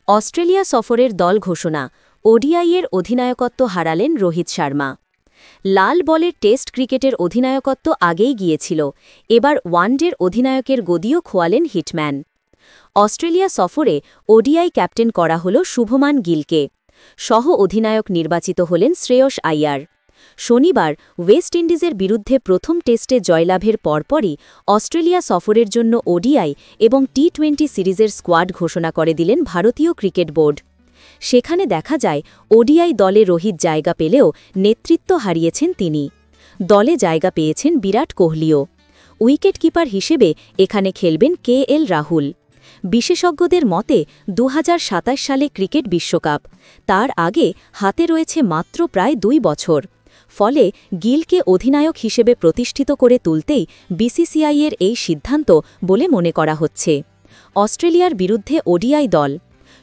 Australia সফরের দল ঘোষণা, ওডিআইয়ের অধিনায়কত্ব হারালেন রোহিত শর্মা। লাল বলের টেস্ট ক্রিকেটের অধিনায়কত্ব আগেই গিয়েছিল, এবার ওয়ানডের অধিনায়কের গদিও খোয়ালেন হিটম্যান। অস্ট্রেলিয়া সফরে ওডিআই ক্যাপ্টেন করা হল শুভমান গিলকে। সহ অধিনায়ক নির্বাচিত হলেন শ্রেয়স আইয়ার। শনিবার ওয়েস্ট ইন্ডিজের বিরুদ্ধে প্রথম টেস্টে জয়লাভের পরপরই অস্ট্রেলিয়া সফরের জন্য ওডিআই এবং টি-20 সিরিজের স্কোয়াড ঘোষণা করে দিলেন ভারতীয় ক্রিকেট বোর্ড। সেখানে দেখা যায় ওডিআই দলে রোহিত জায়গা পেলেও নেতৃত্ব হারিয়েছেন তিনি। দলে জায়গা পেয়েছেন বিরাট কোহলিও। উইকেট কিপার হিসেবে এখানে খেলবেন কেএল রাহুল। বিশেষজ্ঞদের মতে 2027 সালে ক্রিকেট বিশ্বকাপ, তার আগে হাতে রয়েছে মাত্র প্রায় 2 বছর। ফলে গিলকে অধিনায়ক হিসেবে প্রতিষ্ঠিত করে তুলতেই বিসিসিআইয়ের এই সিদ্ধান্ত বলে মনে করা হচ্ছে। অস্ট্রেলিয়ার বিরুদ্ধে ওডিআই দল: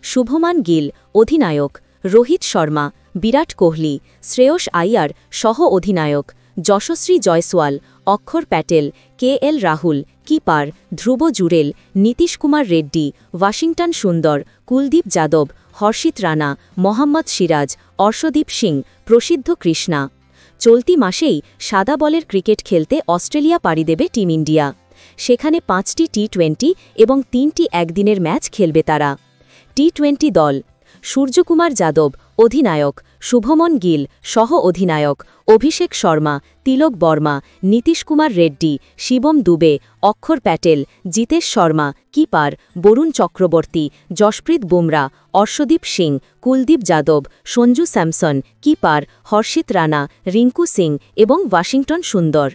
শুভমান গিল অধিনায়ক, রোহিত শর্মা, বিরাট কোহলি, শ্রেয়স আইয়ার সহ অধিনায়ক, যশস্বী জয়সওয়াল, অক্ষর প্যাটেল, কেএল রাহুল, কিপার ধ্রুব জুরেল, নীতিশ কুমার রেড্ডি, ওয়াশিংটন সুন্দর, কুলদীপ যাদব, হর্ষিত রানা, মোহাম্মদ সিরাজ, অর্শদীপ সিং, প্রসিদ্ধ কৃষ্ণা। চলতি মাসেই সাদা বলের ক্রিকেট খেলতে অস্ট্রেলিয়া পাড়ি দেবে টিম ইন্ডিয়া। সেখানে 5টি টি-20 এবং 3টি একদিনের ম্যাচ খেলবে তারা। টি-20 দল: সূর্যকুমার যাদব অধিনায়ক, শুভমন গিল সহ অধিনায়ক, অভিষেক শর্মা, তিলক বর্মা, নীতিশ কুমার রেড্ডি, শিবম দুবে, অক্ষর প্যাটেল, জিতেশ শর্মা, কিপার বরুণ চক্রবর্তী, জশপ্রীত বুমরা, অর্শদীপ সিং, কুলদীপ যাদব, সঞ্জু স্যামসন, কিপার হর্ষিত রানা, রিঙ্কু সিং এবং ওয়াশিংটন সুন্দর।